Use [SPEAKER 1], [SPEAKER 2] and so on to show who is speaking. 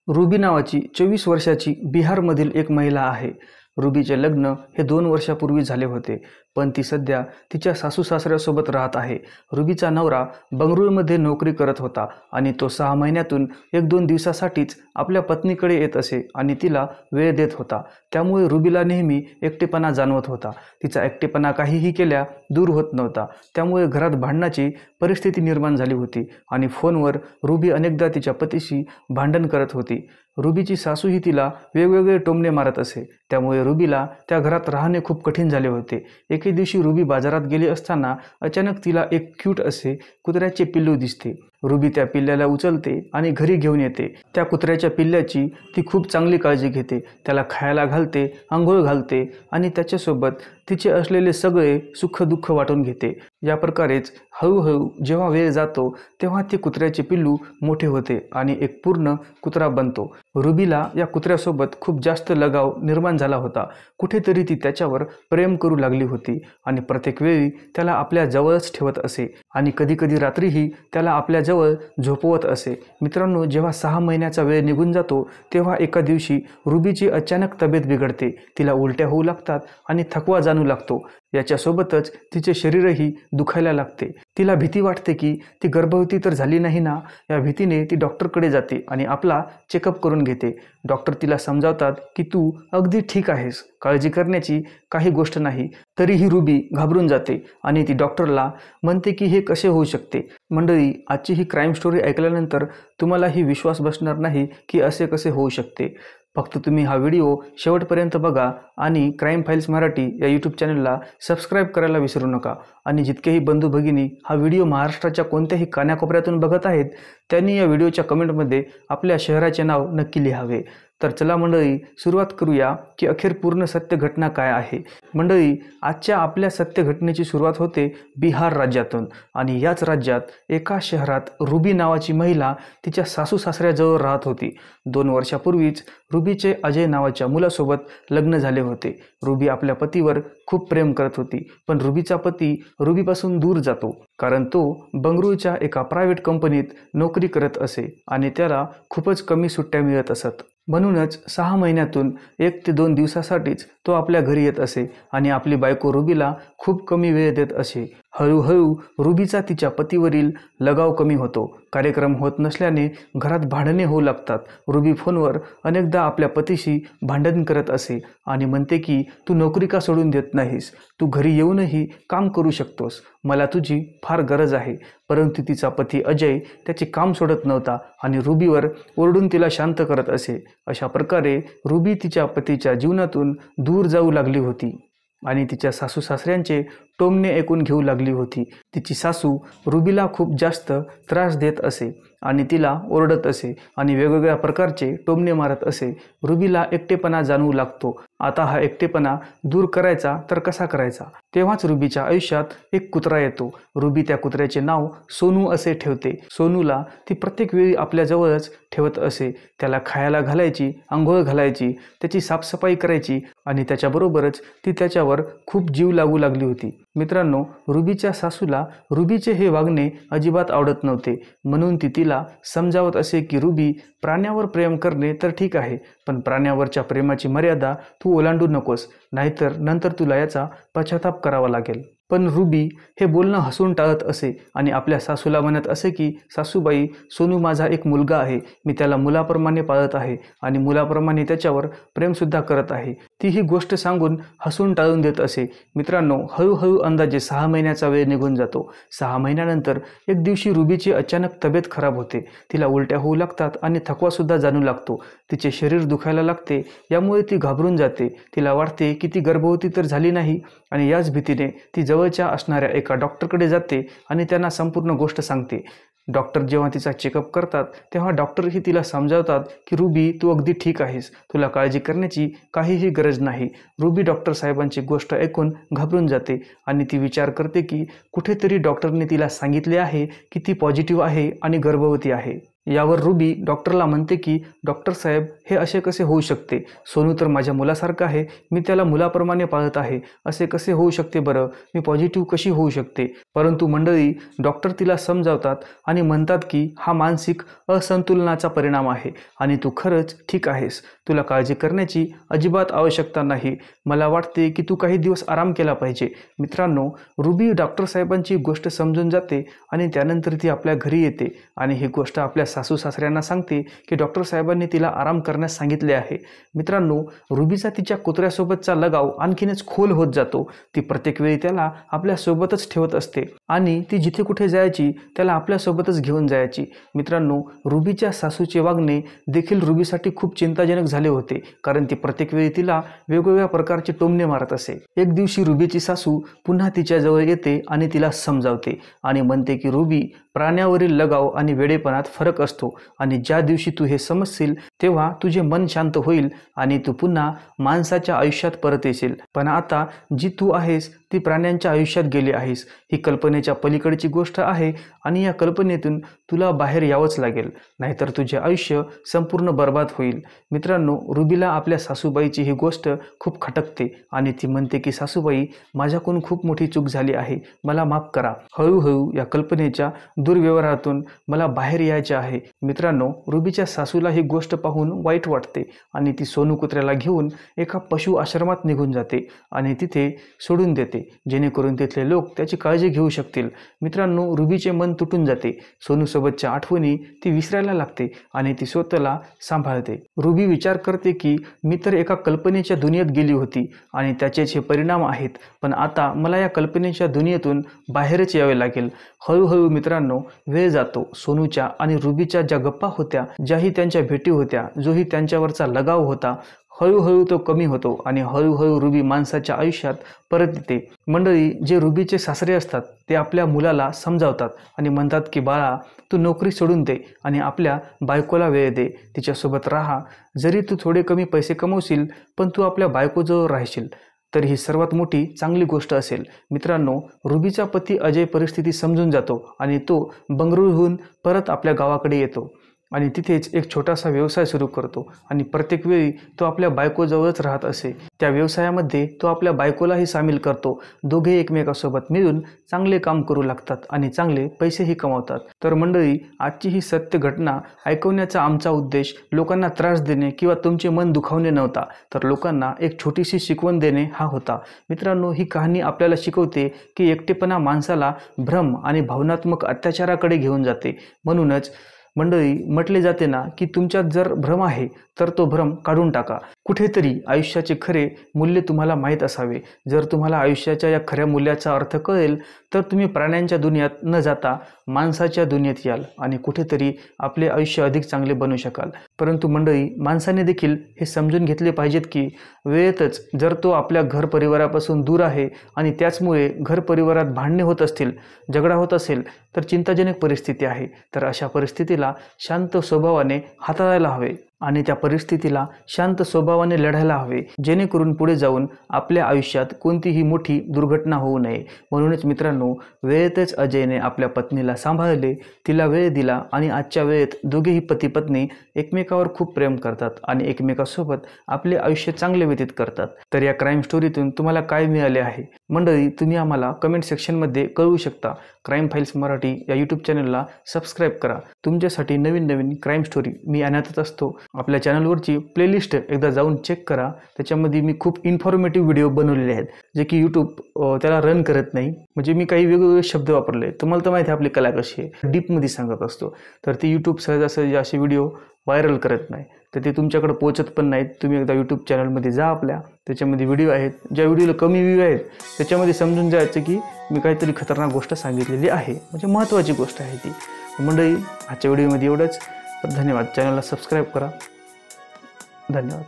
[SPEAKER 1] Ruby नावाची 24 वर्षाची बिहारमधील एक महिला आहे. रुबीचे लग्न हे 2 वर्षापूर्वी झाले होते, पण ती सध्या तिच्या सासू-सासऱ्यासोबत राहत आहे. रुबीचा नवरा बंगळुरूमध्ये नोकरी करत होता आणि तो 6 महिन्यातून 1-2 दिवसासाठीच आपल्या पत्नीकडे येत असे आणि तिला वेळ देत होता. त्यामुळे रुबीला नेहमी एकटेपणा जाणवत होता. तिचा एकटेपणा काहीही केल्या दूर होत नव्हता. त्यामुळे घरात भांडणाची परिस्थिती निर्माण झाली होती आणि फोनवर रुबी अनेकदा तिच्या पतीशी भांडण करत होती. रुबीची सासूही तिला वेगवेगळे टोमणे मारत असे. त्यामुळे रुबीला त्या घरात राहणे खूप कठीण झाले होते. एके दिवशी रुबी बाजारात गेली असताना अचानक तिला एक क्यूट असे कुत्र्याचे पिल्लू दिसते. रुबी त्या पिल्ल्याला उचलते आणि घरी घेऊन येते. त्या कुत्र्याच्या पिल्ल्याची ती खूप चांगली काळजी घेते. त्याला खायला घालते, अंघोळ घालते आणि त्याच्यासोबत तिचे असलेले सगळे सुख-दुःख वाटून घेते. या प्रकारेच हळूहळू जेव्हा वेळ जातो तेव्हा ते कुत्र्याचे पिल्लू मोठे होते आणि एक पूर्ण कुत्रा बनतो. रुबीला या कुत्र्यासोबत खूप जास्त लगाव निर्माण झाला होता. कुठेतरी ती त्याच्यावर प्रेम करू लागली होती आणि प्रत्येक वेळी त्याला आपल्या जवळच ठेवत असे आणि कधीकधी रात्रीही त्याला आपल्या जवळ झोपवत असे. मित्रांनो, जेव्हा 6 महिन्याचा वेळ निघून जातो तेव्हा एका दिवशी रुबीची अचानक तब्येत बिघडते. तिला उलट्या होऊ लागतात आणि थकवा जाणू लागतो. याच्यासोबतच तिचे शरीरही दुखायला लागते. तिला भीती वाटते की ती गर्भवती तर झाली नाही ना. या भीतीने ती डॉक्टरकडे जाते आणि आपला चेकअप करून घेते. डॉक्टर तिला समजावतात की तू अगदी ठीक आहेस, काळजी करण्याची काही गोष्ट नाही. तरीही रुबी घाबरून जाते आणि ती डॉक्टरला म्हणते की हे कसे होऊ शकते. मंडळी, आजची ही क्राईम स्टोरी ऐकल्यानंतर तुम्हालाही विश्वास बसणार नाही की असे कसे होऊ शकते. फक्त तुम्ही हा व्हिडिओ शेवटपर्यंत बघा आणि क्राईम फाईल्स मराठी या यूट्यूब चॅनलला सबस्क्राईब करायला विसरू नका. आणि जितकेही बंधू भगिनी हा व्हिडिओ महाराष्ट्राच्या कोणत्याही कानाकोपऱ्यातून बघत आहेत त्यांनी या व्हिडिओच्या कमेंटमध्ये आपल्या शहराचे नाव नक्की लिहावे. तर चला मंडळी, सुरुवात करूया की अखेर पूर्ण सत्य घटना काय आहे. मंडळी, आजच्या आपल्या सत्य घटनेची सुरुवात होते बिहार राज्यातून आणि याच राज्यात एका शहरात रुबी नावाची महिला तिच्या सासू-सासऱ्याजवळ राहत होती. 2 वर्षापूर्वीच रुबीचे अजय नावाच्या मुलासोबत लग्न झाले होते. रुबी आपल्या पतीवर खूप प्रेम करत होती, पण रुबीचा पती रुबीपासून दूर जातो कारण तो बंगळुरूच्या एका प्रायव्हेट कंपनीत नोकरी करत असे आणि त्याला खूपच कमी सुट्ट्या मिळत असत. म्हणूनच 6 महिन्यातून 1 ते 2 दिवसासाठीच तो आपल्या घरी येत असे आणि आपली बायको रुबीला खूप कमी वेळ देत असे. हळूहळू रुबीचा तिच्या पतीवरील लगाव कमी होतो. कार्यक्रम होत नसल्याने घरात भांडणे होऊ लागतात. रुबी फोनवर अनेकदा आपल्या पतीशी भांडण करत असे आणि म्हणते की तू नोकरी का सोडून देत नाहीस, तू घरी येऊनही काम करू शकतोस, मला तुझी फार गरज आहे. परंतु तिचा पती अजय त्याचे काम सोडत नव्हता आणि रुबीवर ओरडून तिला शांत करत असे. अशा प्रकारे रुबी तिच्या पतीच्या जीवनातून दूर जाऊ लागली होती आणि तिच्या सासू-सासऱ्यांचे टोमणे ऐकून घेऊ लागली होती. तिची सासू रुबीला खूप जास्त त्रास देत असे आणि तिला ओरडत असे आणि वेगवेगळ्या प्रकारचे टोमणे मारत असे. रुबीला एकटेपणा जाणवू लागतो. आता हा एकटेपणा दूर करायचा तर कसा करायचा. तेव्हाच रुबीच्या आयुष्यात एक कुत्रा येतो. रुबी त्या कुत्र्याचे नाव सोनू असे ठेवते. सोनूला ती प्रत्येक वेळी आपल्याजवळच ठेवत असे. त्याला खायला घालायची, अंघोळ घालायची, त्याची साफसफाई करायची आणि त्याच्याबरोबरच ती त्याच्यावर खूप जीव लागू लागली होती. मित्रांनो, रुबीच्या सासूला रुबीचे हे वागणे अजिबात आवडत नव्हते. म्हणून ती तिला समजावत असे की रुबी, प्राण्यावर प्रेम करणे तर ठीक आहे, पण प्राण्यावरच्या प्रेमाची मर्यादा तू ओलांडू नकोस, नाहीतर नंतर तुला याचा पश्चाताप करावा लागेल. पण रुबी हे बोलणं हसून टाळत असे आणि आपल्या सासूला म्हणत असे की सासूबाई, सोनू माझा एक मुलगा आहे, मी त्याला मुलाप्रमाणे पाळत आहे आणि मुलाप्रमाणे त्याच्यावर प्रेमसुद्धा करत आहे. ती ही गोष्ट सांगून हसून टाळून देत असे. मित्रांनो, हळूहळू अंदाजे 6 महिन्याचा वेळ निघून जातो. 6 महिन्यानंतर एक दिवशी रुबीची अचानक तब्येत खराब होते. तिला उलट्या होऊ लागतात आणि थकवासुद्धा जाणू लागतो. तिचे शरीर दुखायला लागते. यामुळे ती घाबरून जाते. तिला वाटते की ती गर्भवती तर झाली नाही आणि याच भीतीने ती जवळच्या असणाऱ्या एका डॉक्टरकडे जाते आणि त्यांना संपूर्ण गोष्ट सांगते. डॉक्टर जेव्हा तिचा चेकअप करतात तेव्हा डॉक्टरही तिला समजावतात की रुबी, तू अगदी ठीक आहेस, तुला काळजी करण्याची काहीही गरज नाही. रुबी डॉक्टर साहेबांची गोष्ट ऐकून घाबरून जाते आणि ती विचार करते की कुठेतरी डॉक्टरने तिला सांगितले आहे की ती पॉझिटिव्ह आहे आणि गर्भवती आहे. यावर रुबी डॉक्टरला म्हणते की डॉक्टर साहेब, हे असे कसे होऊ शकते? सोनू तर माझ्या मुलासारखा आहे, मी त्याला मुलाप्रमाणे पाळत आहे, असे कसे होऊ शकते बरं? मी पॉझिटिव्ह कशी होऊ शकते? परंतु मंडळी, डॉक्टर तिला समजावतात आणि म्हणतात की हा मानसिक असंतुलनाचा परिणाम आहे आणि तू खरंच ठीक आहेस, तुला काळजी करण्याची अजिबात आवश्यकता नाही, मला वाटते की तू काही दिवस आराम केला पाहिजे. मित्रांनो, रुबी डॉक्टर साहेबांची गोष्ट समजून जाते आणि त्यानंतर ती आपल्या घरी येते आणि ही गोष्ट आपल्या सासू सासऱ्यांना सांगते की डॉक्टर साहेबांनी तिला आराम करण्यास सांगितले आहे. मित्रांनो, रुबीचा तिच्या कुत्र्यासोबतचा लगाव आणखीनच खोल होत जातो. ती प्रत्येक वेळी त्याला आपल्यासोबतच ठेवत असते आणि ती जिथे कुठे जायची त्याला आपल्यासोबतच घेऊन जायची. मित्रांनो, रुबीच्या सासूचे वागणे देखील रुबीसाठी खूप चिंताजनक झाले होते, कारण ती प्रत्येक वेळी तिला वेगवेगळ्या प्रकारचे टोमणे मारत असे. एक दिवशी रुबीची सासू पुन्हा तिच्याजवळ येते आणि तिला समजावते आणि म्हणते की रुबी, प्राण्यावरील लगाव आणि वेडेपणात फरक असतो आणि ज्या दिवशी तू हे समजशील तेव्हा तुझे मन शांत होईल आणि तू पुन्हा माणसाच्या आयुष्यात परत येशील. पण आता जी तू आहेस ती प्राण्यांच्या आयुष्यात गेली आहेस. ही कल्पनेच्या पलीकडची गोष्ट आहे आणि या कल्पनेतून तुला बाहेर यावंच लागेल, नाहीतर तुझे आयुष्य संपूर्ण बर्बाद होईल. मित्रांनो, रुबीला आपल्या सासूबाईची ही गोष्ट खूप खटकते आणि ती म्हणते की सासूबाई, माझ्याकडून खूप मोठी चूक झाली आहे, मला माफ करा. हळूहळू या कल्पनेच्या दुर्व्यवहारातून मला बाहेर यायचे आहे. मित्रांनो, रुबीच्या सासूला ही गोष्ट पाहून वाईट वाटते आणि ती सोनू कुत्र्याला घेऊन एका पशु आश्रमात निघून जाते आणि तिथे सोडून देते, जेणेकरून तिथले लोक त्याची काळजी घेऊ शकतील. मित्रांनो, रुबीचे मन तुटून जाते. सोनूसोबतच्या आठवणी ती विसरायला लागते आणि ती स्वतःला सांभाळते. रुबी विचार करते की मी तर एका कल्पनेच्या दुनियेत गेली होती आणि त्याचेच हे परिणाम आहेत, पण आता मला या कल्पनेच्या दुनियेतून बाहेरच यावे लागेल. हळूहळू मित्रांनो, वेळ जातो. सोनूच्या आणि रुबीच्या ज्या गप्पा होत्या, ज्याही त्यांच्या भेटी होत्या, जोही त्यांच्यावरचा लगाव होता, हळूहळू तो कमी होतो आणि हळूहळू रुबी माणसाच्या आयुष्यात परत येते. मंडळी, जे रुबीचे सासरे असतात ते आपल्या मुलाला समजावतात आणि म्हणतात की बाळा, तू नोकरी सोडून दे आणि आपल्या बायकोला वेळ दे, तिच्यासोबत राहा. जरी तू थोडे कमी पैसे कमवशील पण तू आपल्या बायकोजवळ राहशील तर ही सर्वात मोठी चांगली गोष्ट असेल. मित्रांनो, रुबीचा पती अजय परिस्थिती समजून जातो आणि तो बंगळुरूहून परत आपल्या गावाकडे येतो आणि तिथेच एक छोटासा व्यवसाय सुरू करतो आणि प्रत्येक वेळी तो आपल्या बायकोजवळच राहत असे. त्या व्यवसायामध्ये तो आपल्या बायकोलाही सामील करतो. दोघे एकमेकासोबत मिळून चांगले काम करू लागतात आणि चांगले पैसेही कमावतात. तर मंडळी, आजची ही सत्य घटना ऐकवण्याचा आमचा उद्देश लोकांना त्रास देणे किंवा तुमचे मन दुखावणे नव्हता, तर लोकांना एक छोटीशी शिकवण देणे हा होता. मित्रांनो, ही कहाणी आपल्याला शिकवते की एकटेपणा माणसाला भ्रम आणि भावनात्मक अत्याचाराकडे घेऊन जाते. म्हणूनच मंडळी, म्हटले जाते ना की तुमच्यात जर भ्रम आहे तर तो भ्रम काढून टाका. कुठेतरी आयुष्याचे खरे मूल्य तुम्हाला माहीत असावे. जर तुम्हाला आयुष्याच्या या खऱ्या मूल्याचा अर्थ कळेल तर तुम्ही प्राण्यांच्या दुनियेत न जाता माणसाच्या दुनियेत याल आणि कुठेतरी आपले आयुष्य अधिक चांगले बनवू शकाल. परंतु मंडळी, माणसाने देखील हे समजून घेतले पाहिजेत की वेळेतच जर तो आपल्या घर परिवारापासून दूर आहे आणि त्याचमुळे घर परिवारात भांडणे होत असतील, झगडा होत असेल तर चिंताजनक परिस्थिती आहे. तर अशा परिस्थितीला शांत स्वभावाने हाताळायला हवे आणि त्या परिस्थितीला शांत स्वभावाने लढायला हवे, जेणेकरून पुढे जाऊन आपल्या आयुष्यात कोणतीही मोठी दुर्घटना होऊ नये. म्हणूनच मित्रांनो, वेळेतच अजयने आपल्या पत्नीला सांभाळले, तिला वेळ दिला आणि आजच्या वेळेत दोघेही पती पत्नी एकमेकावर खूप प्रेम करतात आणि एकमेकासोबत आपले आयुष्य चांगले व्यतीत करतात. तर या क्राईम स्टोरीतून तुम्हाला काय मिळाले आहे मंडळी, तुम्ही आम्हाला कमेंट सेक्शनमध्ये कळवू शकता. क्राईम फाईल्स मराठी या यूट्यूब चॅनलला सबस्क्राईब करा. तुमच्यासाठी नवीन नवीन क्राईम स्टोरी मी आणतच असतो. आपल्या चॅनलवरची प्लेलिस्ट एकदा जाऊन चेक करा. त्याच्यामध्ये मी खूप इन्फॉर्मेटिव्ह व्हिडिओ बनवलेले आहेत, जे की यूट्यूब त्याला रन करत नाही. म्हणजे मी काही वेगवेगळे शब्द वापरले. तुम्हाला तर माहिती आहे आपली कला कशी आहे, डीपमध्ये सांगत असतो. तर ते यूट्यूब सहजासहजी असे व्हिडिओ व्हायरल करत नाही, तर ते तुमच्याकडे पोहोचत पण नाहीत. तुम्ही एकदा यूट्यूब चॅनलमध्ये जा आपल्या, त्याच्यामध्ये व्हिडिओ आहेत. ज्या व्हिडिओला कमी व्ह्यू आहेत त्याच्यामध्ये समजून जायचं की मी काहीतरी खतरनाक गोष्ट सांगितलेली आहे, म्हणजे महत्त्वाची गोष्ट आहे ती. मंडळी, आजच्या व्हिडिओमध्ये एवढंच. तर धन्यवाद. चॅनलला सबस्क्राईब करा. धन्यवाद.